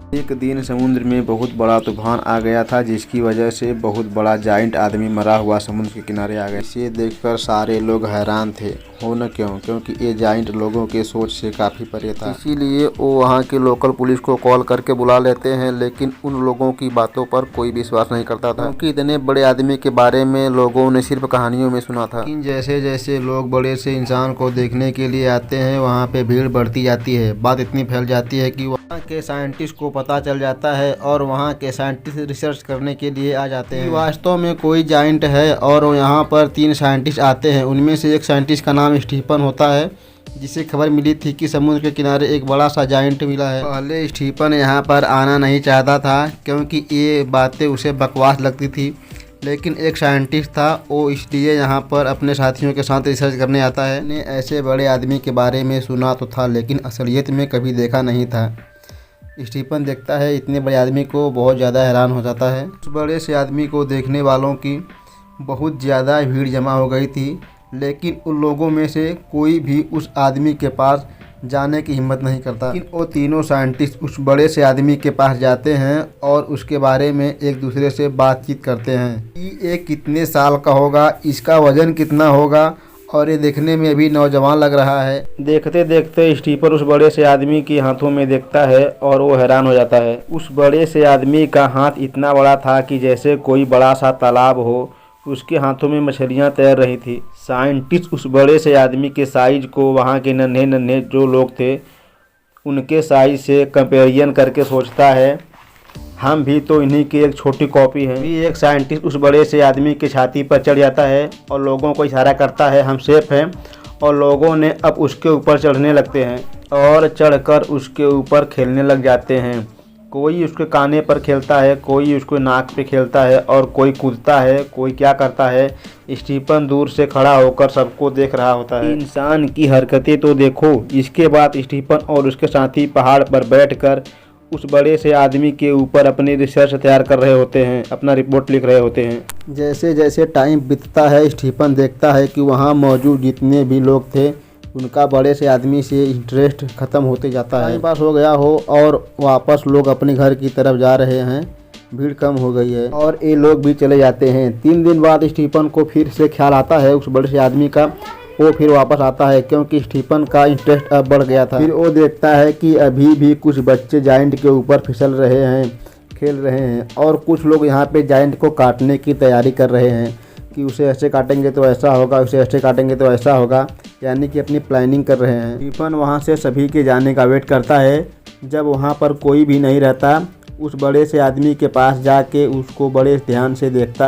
एक दिन समुद्र में बहुत बड़ा तूफान आ गया था, जिसकी वजह से बहुत बड़ा जाइंट आदमी मरा हुआ समुद्र के किनारे आ गया। इसे देखकर सारे लोग हैरान थे। हो न क्यों, क्योंकि ये जाइंट लोगों के सोच से काफ़ी परे था। इसीलिए वो वहाँ के लोकल पुलिस को कॉल करके बुला लेते हैं, लेकिन उन लोगों की बातों पर कोई विश्वास नहीं करता था, क्योंकि इतने बड़े आदमी के बारे में लोगों ने सिर्फ कहानियों में सुना था। लेकिन जैसे जैसे लोग बड़े से इंसान को देखने के लिए आते हैं, वहाँ पे भीड़ बढ़ती जाती है। बात इतनी फैल जाती है कि वहाँ के साइंटिस्ट को पता चल जाता है और वहाँ के साइंटिस्ट रिसर्च करने के लिए आ जाते हैं वास्तव में कोई जाइंट है। और यहाँ पर 3 साइंटिस्ट आते हैं। उनमें से एक साइंटिस्ट का नाम स्टीफन होता है, जिसे खबर मिली थी कि समुद्र के किनारे एक बड़ा सा जाइंट मिला है। पहले स्टीफन यहाँ पर आना नहीं चाहता था, क्योंकि ये बातें उसे बकवास लगती थी। लेकिन एक साइंटिस्ट था, वो इसलिए यहाँ पर अपने साथियों के साथ रिसर्च करने आता है। ने ऐसे बड़े आदमी के बारे में सुना तो था, लेकिन असलियत में कभी देखा नहीं था। स्टीफन देखता है इतने बड़े आदमी को, बहुत ज़्यादा हैरान हो जाता है। उस बड़े से आदमी को देखने वालों की बहुत ज़्यादा भीड़ जमा हो गई थी, लेकिन उन लोगों में से कोई भी उस आदमी के पास जाने की हिम्मत नहीं करता। लेकिन वो तीनों साइंटिस्ट उस बड़े से आदमी के पास जाते हैं और उसके बारे में एक दूसरे से बातचीत करते हैं कि ये कितने साल का होगा, इसका वजन कितना होगा, और ये देखने में अभी नौजवान लग रहा है। देखते देखते स्टीफन उस बड़े से आदमी के हाथों में देखता है और वो हैरान हो जाता है। उस बड़े से आदमी का हाथ इतना बड़ा था कि जैसे कोई बड़ा सा तालाब हो। उसके हाथों में मछलियां तैर रही थी। साइंटिस्ट उस बड़े से आदमी के साइज को वहाँ के नन्हे नन्हे जो लोग थे उनके साइज से कंपेरिजन करके सोचता है, हम भी तो इन्हीं की एक छोटी कॉपी हैं। भी एक साइंटिस्ट उस बड़े से आदमी की छाती पर चढ़ जाता है और लोगों को इशारा करता है, हम सेफ हैं। और लोगों ने अब उसके ऊपर चढ़ने लगते हैं और चढ़कर उसके ऊपर खेलने लग जाते हैं। कोई उसके काने पर खेलता है, कोई उसके नाक पे खेलता है और कोई कूदता है, कोई क्या करता है। स्टीफन दूर से खड़ा होकर सबको देख रहा होता है। इंसान की हरकतें तो देखो। इसके बाद स्टीफन और उसके साथी पहाड़ पर बैठकर उस बड़े से आदमी के ऊपर अपनी रिसर्च तैयार कर रहे होते हैं, अपना रिपोर्ट लिख रहे होते हैं। जैसे जैसे टाइम बीतता है, स्टीफन देखता है कि वहाँ मौजूद जितने भी लोग थे उनका बड़े से आदमी से इंटरेस्ट ख़त्म होते जाता है। टाइम पास हो गया हो और वापस लोग अपने घर की तरफ जा रहे हैं। भीड़ कम हो गई है और ये लोग भी चले जाते हैं। 3 दिन बाद स्टीफन को फिर से ख्याल आता है उस बड़े से आदमी का। वो फिर वापस आता है, क्योंकि स्टीफन का इंटरेस्ट अब बढ़ गया था। फिर वो देखता है कि अभी भी कुछ बच्चे जाइंट के ऊपर फिसल रहे हैं, खेल रहे हैं, और कुछ लोग यहाँ पे जाइंट को काटने की तैयारी कर रहे हैं कि उसे ऐसे काटेंगे तो ऐसा होगा, उसे ऐसे काटेंगे तो ऐसा होगा, यानी कि अपनी प्लानिंग कर रहे हैं। स्टीफन वहाँ से सभी के जाने का वेट करता है। जब वहाँ पर कोई भी नहीं रहता, उस बड़े से आदमी के पास जाके उसको बड़े ध्यान से देखता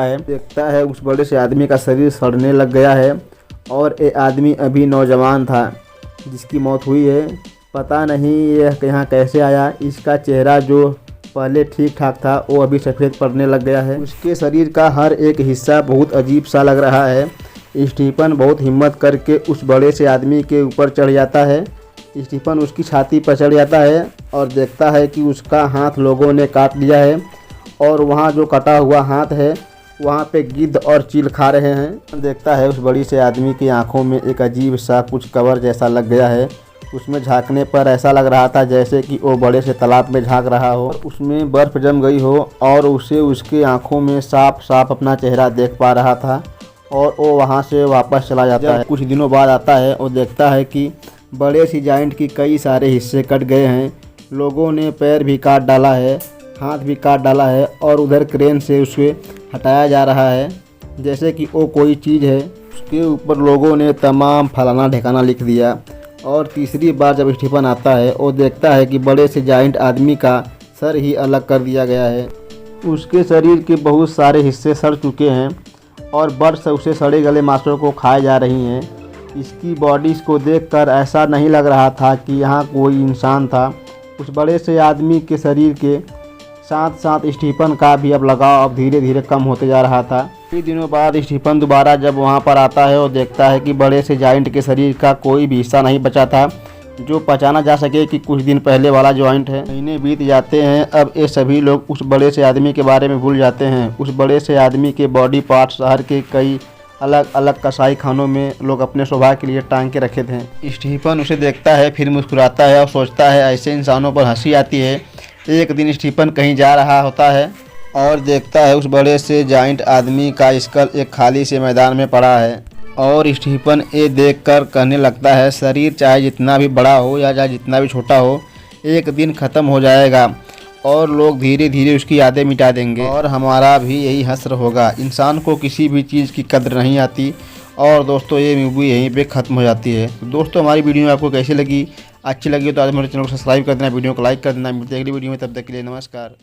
है उस बड़े से आदमी का शरीर सड़ने लग गया है और ये आदमी अभी नौजवान था जिसकी मौत हुई है। पता नहीं यह यहाँ कैसे आया। इसका चेहरा जो पहले ठीक ठाक था वो अभी सफ़ेद पड़ने लग गया है। उसके शरीर का हर एक हिस्सा बहुत अजीब सा लग रहा है। स्टीफन बहुत हिम्मत करके उस बड़े से आदमी के ऊपर चढ़ जाता है। स्टीफन उसकी छाती पर चढ़ जाता है और देखता है कि उसका हाथ लोगों ने काट लिया है और वहाँ जो कटा हुआ हाथ है वहाँ पे गिद्ध और चील खा रहे हैं। देखता है उस बड़ी से आदमी की आंखों में एक अजीब सा कुछ कवर जैसा लग गया है। उसमें झांकने पर ऐसा लग रहा था जैसे कि वो बड़े से तालाब में झांक रहा हो, उसमें बर्फ़ जम गई हो और उसे उसकी आंखों में साफ साफ अपना चेहरा देख पा रहा था। और वो वहाँ से वापस चला जाता है। कुछ दिनों बाद आता है और देखता है कि बड़े सी जाइंट की कई सारे हिस्से कट गए हैं। लोगों ने पैर भी काट डाला है, हाथ भी काट डाला है और उधर क्रेन से उसे हटाया जा रहा है जैसे कि वो कोई चीज़ है। उसके ऊपर लोगों ने तमाम फलाना ढिकाना लिख दिया। और तीसरी बार जब स्टीफन आता है वो देखता है कि बड़े से जाइंट आदमी का सर ही अलग कर दिया गया है। उसके शरीर के बहुत सारे हिस्से सड़ चुके हैं और बर्फ से उसे सड़े गले मांसों को खाए जा रही हैं। इसकी बॉडी को देखकर ऐसा नहीं लग रहा था कि यहाँ कोई इंसान था। उस बड़े से आदमी के शरीर के साथ साथ स्टीफन का भी अब लगाव अब धीरे धीरे कम होते जा रहा था। कई दिनों बाद स्टीफन दोबारा जब वहाँ पर आता है और देखता है कि बड़े से जाइंट के शरीर का कोई भी हिस्सा नहीं बचा था जो पहचाना जा सके कि कुछ दिन पहले वाला जॉइंट है। महीने बीत जाते हैं। अब ये सभी लोग उस बड़े से आदमी के बारे में भूल जाते हैं। उस बड़े से आदमी के बॉडी पार्ट शहर के कई अलग अलग कसाई खानों में लोग अपने स्वभाव के लिए टांग के रखे थे। स्टीफन उसे देखता है, फिर मुस्कुराता है और सोचता है ऐसे इंसानों पर हंसी आती है एक दिन स्टीफन कहीं जा रहा होता है और देखता है उस बड़े से जाइंट आदमी का स्कल एक खाली से मैदान में पड़ा है। और स्टीफन ये देखकर कहने लगता है, शरीर चाहे जितना भी बड़ा हो या चाहे जितना भी छोटा हो, एक दिन ख़त्म हो जाएगा और लोग धीरे धीरे उसकी यादें मिटा देंगे और हमारा भी यही हश्र होगा। इंसान को किसी भी चीज़ की कद्र नहीं आती। और दोस्तों ये मूवी यहीं पे ख़त्म हो जाती है। तो दोस्तों हमारी वीडियो आपको कैसी लगी? अच्छी लगी तो आज मेरे चैनल को सब्सक्राइब कर देना, वीडियो को लाइक कर देना। मिलते हैं अगली वीडियो में, तब तक के लिए नमस्कार।